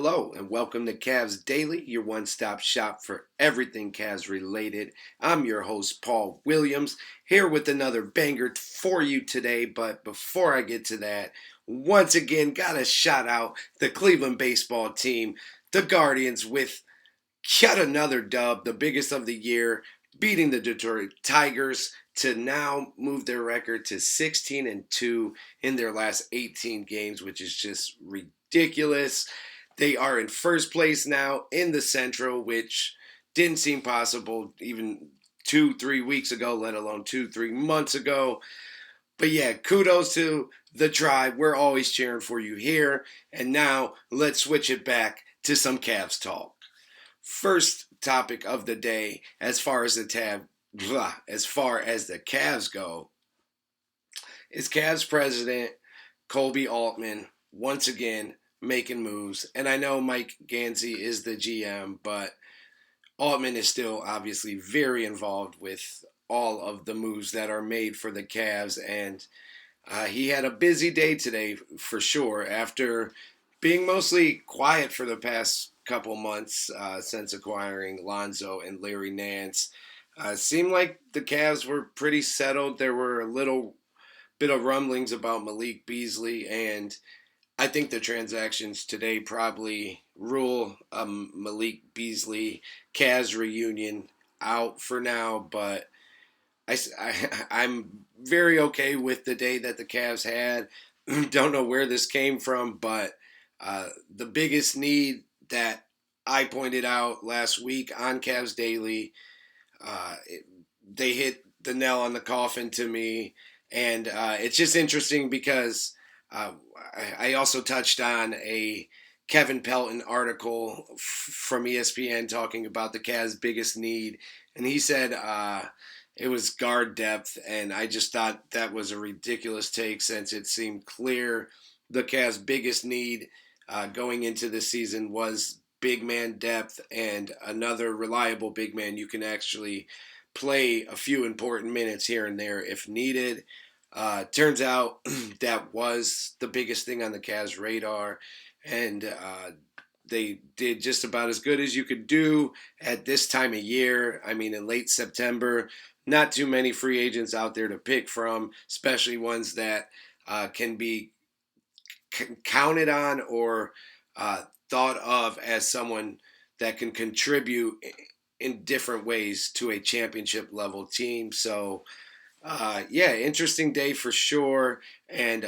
Hello and welcome to Cavs Daily, your one-stop shop for everything Cavs related. I'm your host, Paul Williams, here with another banger for you today. But before I get to that, once again, gotta shout out the Cleveland baseball team, the Guardians, with yet another dub, the biggest of the year, beating the Detroit Tigers to now move their record to 16-2 in their last 18 games, which is just ridiculous. They are in first place now in the Central, which didn't seem possible even 2, 3 weeks ago, let alone 2, 3 months ago. But yeah, kudos to the tribe. We're always cheering for you here. And now let's switch it back to some Cavs talk. First topic of the day, as far as the Cavs go, is Cavs president Kobe Altman once again making moves. And I know Mike Gansey is the GM, but Altman is still obviously very involved with all of the moves that are made for the Cavs. And he had a busy day today for sure after being mostly quiet for the past couple months since acquiring Lonzo and Larry Nance. Seemed like the Cavs were pretty settled. There were a little bit of rumblings about Malik Beasley, and I think the transactions today probably rule Malik Beasley Cavs reunion out for now, but I'm very okay with the day that the Cavs had. Don't know where this came from, but the biggest need that I pointed out last week on Cavs Daily, they hit the nail on the coffin to me. And it's just interesting because I also touched on a Kevin Pelton article from ESPN talking about the Cavs' biggest need. And he said it was guard depth. And I just thought that was a ridiculous take since it seemed clear the Cavs' biggest need going into this season was big man depth and another reliable big man you can actually play a few important minutes here and there if needed. Turns out that was the biggest thing on the Cavs' radar, and they did just about as good as you could do at this time of year. I mean, in late September, not too many free agents out there to pick from, especially ones that can be counted on or thought of as someone that can contribute in different ways to a championship level team. So, yeah, interesting day for sure. And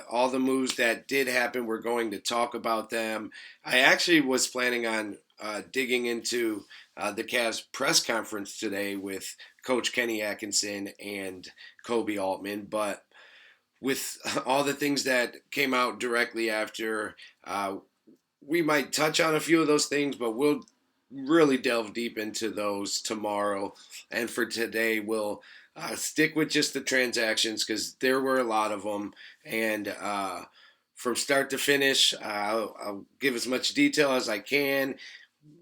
all the moves that did happen, we're going to talk about them. I actually was planning on digging into the Cavs press conference today with Coach Kenny Atkinson and Kobe Altman, but with all the things that came out directly after, we might touch on a few of those things, but we'll really delve deep into those tomorrow. And for today, we'll stick with just the transactions because there were a lot of them. And from start to finish, I'll give as much detail as I can,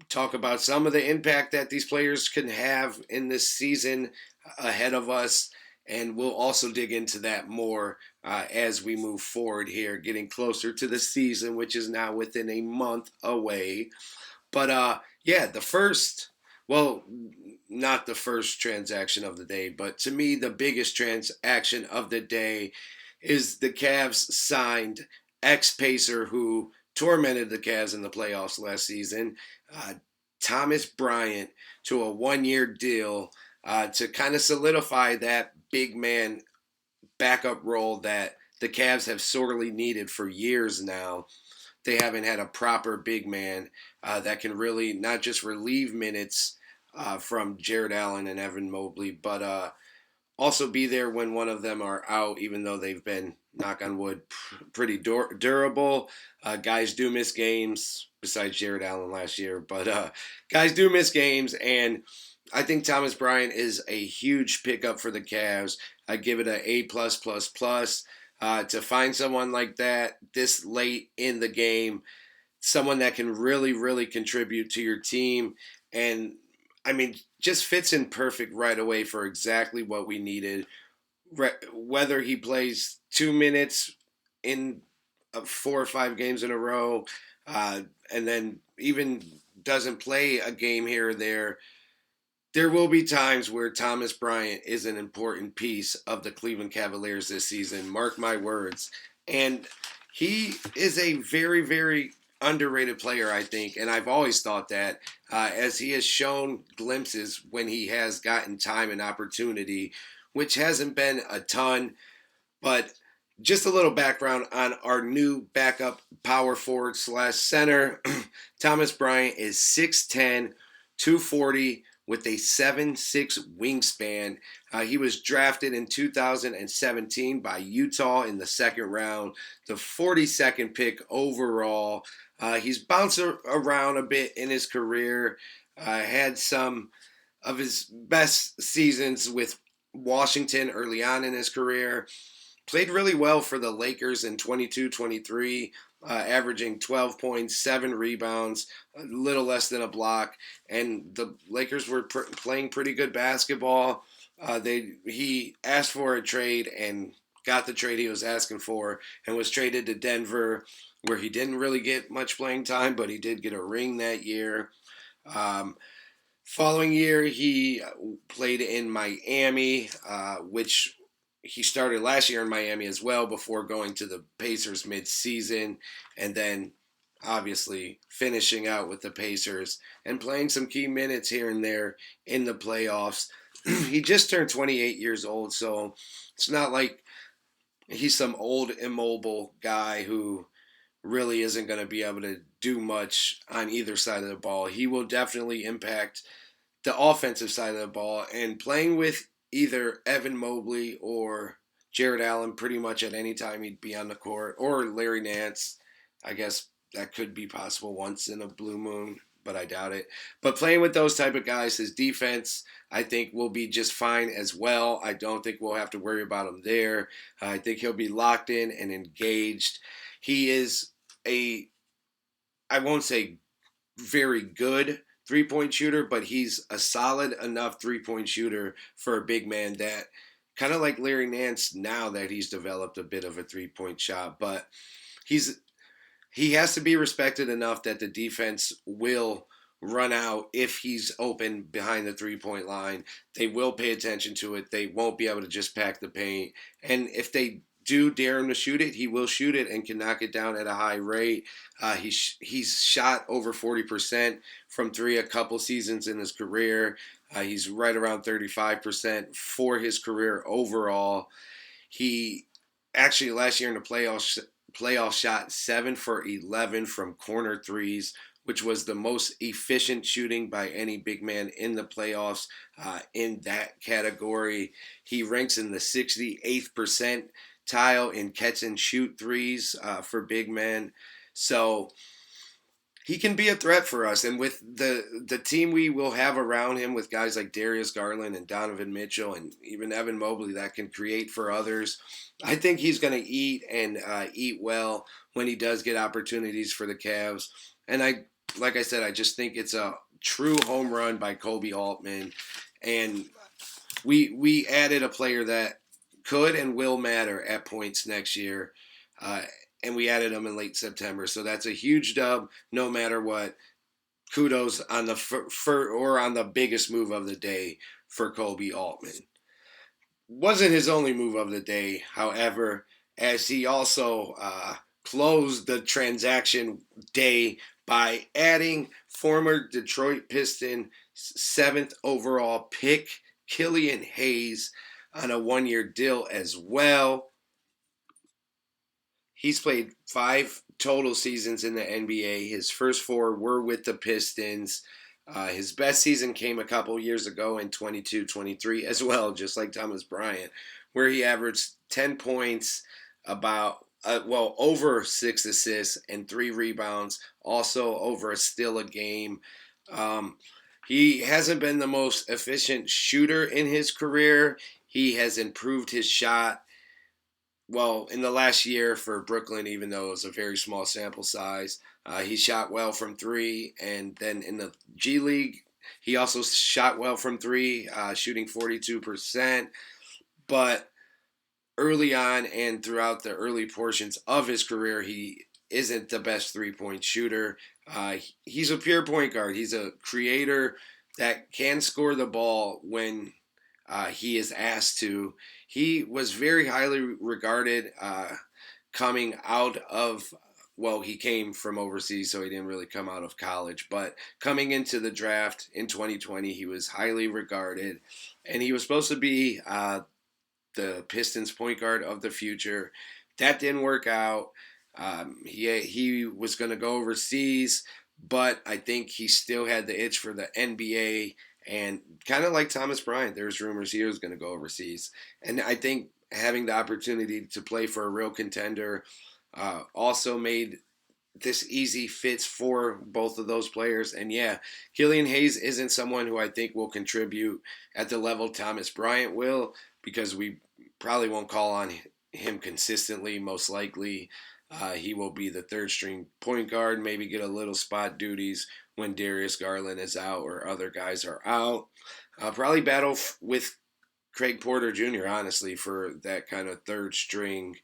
talk about some of the impact that these players can have in this season ahead of us. And we'll also dig into that more as we move forward here, getting closer to the season, which is now within a month away. But yeah, well, not the first transaction of the day, but to me, the biggest transaction of the day is the Cavs signed ex-Pacer who tormented the Cavs in the playoffs last season, Thomas Bryant, to a one-year deal to kind of solidify that big man backup role that the Cavs have sorely needed for years now. They haven't had a proper big man that can really not just relieve minutes from Jared Allen and Evan Mobley, but also be there when one of them are out, even though they've been, knock on wood, pretty durable. Guys do miss games, besides Jared Allen last year, but guys do miss games, and I think Thomas Bryant is a huge pickup for the Cavs. I give it an A+++. To find someone like that this late in the game, someone that can really, really contribute to your team, and I mean, just fits in perfect right away for exactly what we needed. Whether he plays 2 minutes in 4 or 5 games in a row, and then even doesn't play a game here or there will be times where Thomas Bryant is an important piece of the Cleveland Cavaliers this season. Mark my words. And he is a very, very underrated player, I think. And I've always thought that, as he has shown glimpses when he has gotten time and opportunity, which hasn't been a ton. But just a little background on our new backup power forward slash center. Thomas Bryant is 6'10, 240 with a 7'6 wingspan. He was drafted in 2017 by Utah in the second round, the 42nd pick overall. He's bounced around a bit in his career, had some of his best seasons with Washington early on in his career. Played really well for the Lakers in 22-23, averaging 12 points, 7 rebounds, a little less than a block. And the Lakers were playing pretty good basketball. He asked for a trade and got the trade he was asking for and was traded to Denver, where he didn't really get much playing time, but he did get a ring that year. Um, Following year, he played in Miami, which he started last year in Miami as well before going to the Pacers mid-season, and then obviously finishing out with the Pacers and playing some key minutes here and there in the playoffs. He just turned 28 years old, so it's not like he's some old immobile guy who really isn't going to be able to do much on either side of the ball. He will definitely impact the offensive side of the ball, and playing with either Evan Mobley or Jared Allen pretty much at any time he'd be on the court, or Larry Nance. I guess that could be possible once in a blue moon, but I doubt it. But playing with those type of guys, his defense, I think, will be just fine as well. I don't think we'll have to worry about him there. I think he'll be locked in and engaged. He is I won't say very good 3-point shooter, but he's a solid enough 3-point shooter for a big man that kind of like Larry Nance now that he's developed a bit of a 3-point shot, but he has to be respected enough that the defense will run out if he's open behind the 3-point line. They will pay attention to it. They won't be able to just pack the paint. And if they do dare him to shoot it, he will shoot it and can knock it down at a high rate. He's shot over 40% from three a couple seasons in his career. He's right around 35% for his career overall. He actually last year in the playoffs shot 7 for 11 from corner threes, which was the most efficient shooting by any big man in the playoffs in that category. He ranks in the 68th percentile in catch and shoot threes for big men. So he can be a threat for us. And with the team we will have around him with guys like Darius Garland and Donovan Mitchell and even Evan Mobley that can create for others, I think he's going to eat and eat well when he does get opportunities for the Cavs. And like I said, I just think it's a true home run by Kobe Altman. And we added a player that could and will matter at points next year. And we added him in late September. So that's a huge dub no matter what. Kudos on on the biggest move of the day for Kobe Altman. Wasn't his only move of the day, however, as he also closed the transaction day by adding former Detroit Piston 7th overall pick Killian Hayes on a 1-year deal as well. He's played 5 total seasons in the NBA. His first 4 were with the Pistons. His best season came a couple years ago in 22-23 as well, just like Thomas Bryant, where he averaged 10 points, over 6 assists and 3 rebounds, also over a steal a game. He hasn't been the most efficient shooter in his career. He has improved his shot in the last year for Brooklyn, even though it was a very small sample size. He shot well from 3, and then in the G League, he also shot well from 3, shooting 42%. But early on and throughout the early portions of his career, he isn't the best 3-point shooter. He's a pure point guard. He's a creator that can score the ball when he is asked to. He was very highly regarded coming out of, well, he came from overseas, so he didn't really come out of college. But coming into the draft in 2020, he was highly regarded, and he was supposed to be the Pistons point guard of the future. That didn't work out. He was going to go overseas, but I think he still had the itch for the NBA. And kind of like Thomas Bryant, there's rumors he was going to go overseas. And I think having the opportunity to play for a real contender also made this easy fits for both of those players. And yeah, Killian Hayes isn't someone who I think will contribute at the level Thomas Bryant will, because we probably won't call on him consistently. Most likely, he will be the third string point guard, maybe get a little spot duties when Darius Garland is out or other guys are out. Probably battle with Craig Porter Jr., honestly, for that kind of third string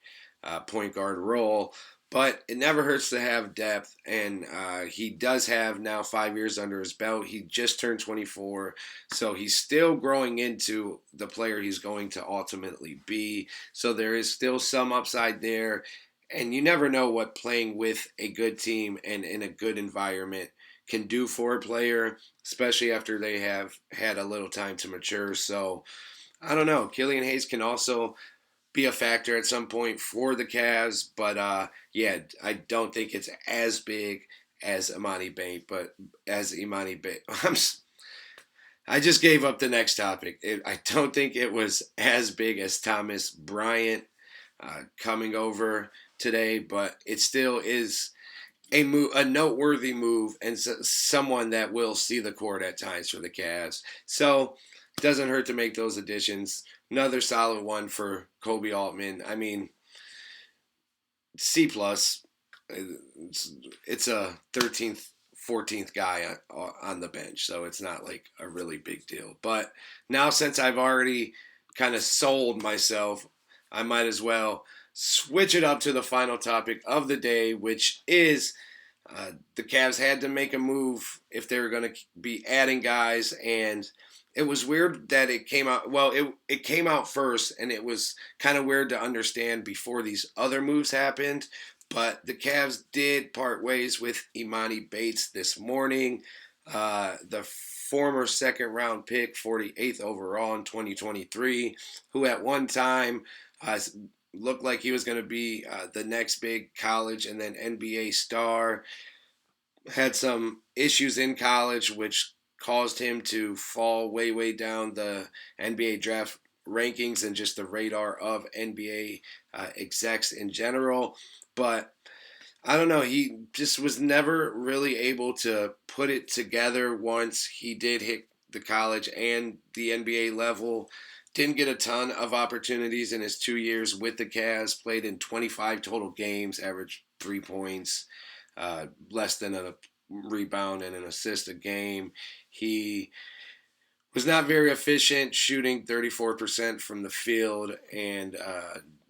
point guard role. But it never hurts to have depth, and he does have now 5 years under his belt. He just turned 24, so he's still growing into the player he's going to ultimately be. So there is still some upside there, and you never know what playing with a good team and in a good environment can do for a player, especially after they have had a little time to mature. So I don't know. Killian Hayes can also be a factor at some point for the Cavs, but yeah, I don't think it's as big as Emoni Bates, but as Emoni Bates. I just gave up the next topic. I don't think it was as big as Thomas Bryant coming over today, but it still is a noteworthy move, and someone that will see the court at times for the Cavs. So it doesn't hurt to make those additions. Another solid one for Kobe Altman. I mean, C plus. It's a 13th, 14th guy on the bench, so it's not like a really big deal. But now, since I've already kind of sold myself, I might as well switch it up to the final topic of the day, which is the Cavs had to make a move if they were going to be adding guys, and it was weird that it came out. Well, it came out first, and it was kind of weird to understand before these other moves happened. But the Cavs did part ways with Emoni Bates this morning, the former second-round pick, 48th overall in 2023, who at one time looked like he was going to be the next big college and then NBA star. Had some issues in college, which caused him to fall way, way down the NBA draft rankings and just the radar of NBA execs in general. But I don't know, he just was never really able to put it together once he did hit the college and the NBA level. Didn't get a ton of opportunities in his 2 years with the Cavs. Played in 25 total games, averaged 3 points, less than a rebound and an assist a game. He was not very efficient, shooting 34% from the field and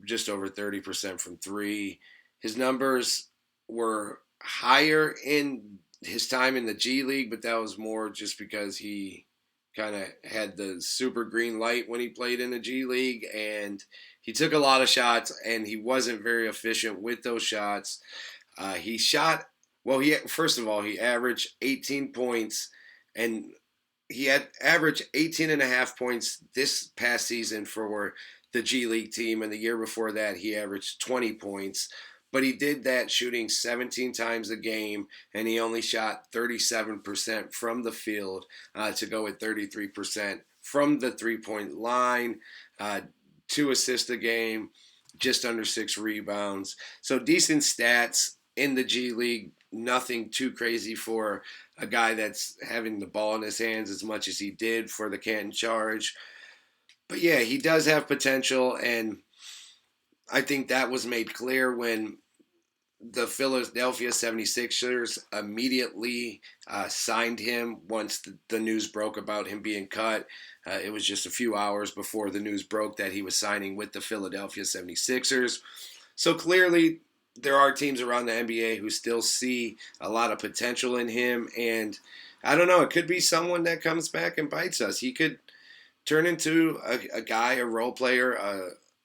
just over 30% from three. His numbers were higher in his time in the G League, but that was more just because he kind of had the super green light when he played in the G League, and he took a lot of shots, and he wasn't very efficient with those shots. He shot, well, first of all, he averaged 18 points, and he had averaged 18 and a half points this past season for the G League team, and the year before that, he averaged 20 points. But he did that shooting 17 times a game, and he only shot 37% from the field to go at 33% from the three-point line, 2 assists a game, just under 6 rebounds. So decent stats in the G League, nothing too crazy for a guy that's having the ball in his hands as much as he did for the Canton Charge. But yeah, he does have potential, and I think that was made clear when the Philadelphia 76ers immediately signed him once the news broke about him being cut. It was just a few hours before the news broke that he was signing with the Philadelphia 76ers. So clearly there are teams around the NBA who still see a lot of potential in him, and I don't know. It could be someone that comes back and bites us. He could turn into a guy, a role player,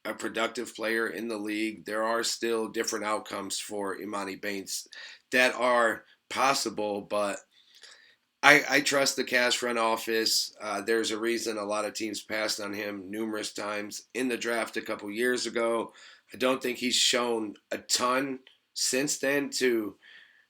a productive player in the league. There are still different outcomes for Emoni Bates that are possible, but I trust the Cavs front office. There's a reason a lot of teams passed on him numerous times in the draft a couple years ago. I don't think he's shown a ton since then to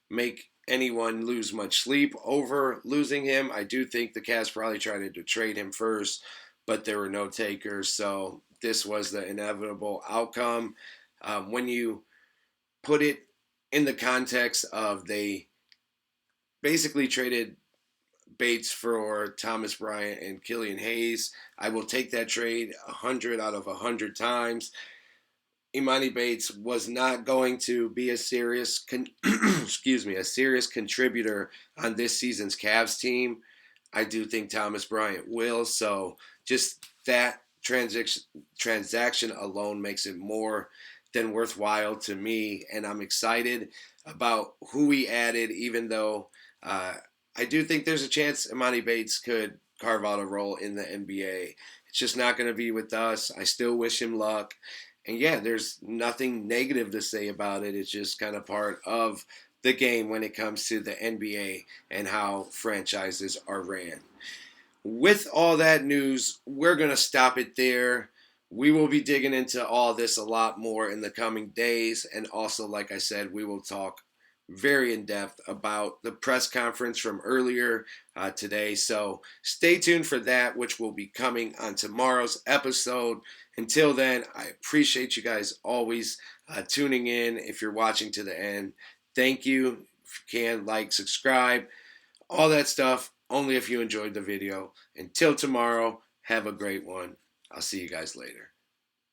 make anyone lose much sleep over losing him. I do think the Cavs probably tried to trade him first, but there were no takers. So this was the inevitable outcome. When you put it in the context of they basically traded Bates for Thomas Bryant and Killian Hayes, I will take that trade 100 out of 100 times. Emoni Bates was not going to be a serious, excuse me, a serious contributor on this season's Cavs team. I do think Thomas Bryant will. So just that transaction alone makes it more than worthwhile to me, and I'm excited about who we added. Even though I do think there's a chance Emoni Bates could carve out a role in the NBA. It's just not going to be with us. I still wish him luck. And yeah, there's nothing negative to say about it. It's just kind of part of the game when it comes to the NBA and how franchises are ran. With all that news, we're going to stop it there. We will be digging into all this a lot more in the coming days. And also, like I said, we will talk very in depth about the press conference from earlier today. So stay tuned for that, which will be coming on tomorrow's episode. Until then, I appreciate you guys always tuning in. If you're watching to the end, thank you. If you can, like, subscribe, all that stuff, only if you enjoyed the video. Until tomorrow, have a great one. I'll see you guys later.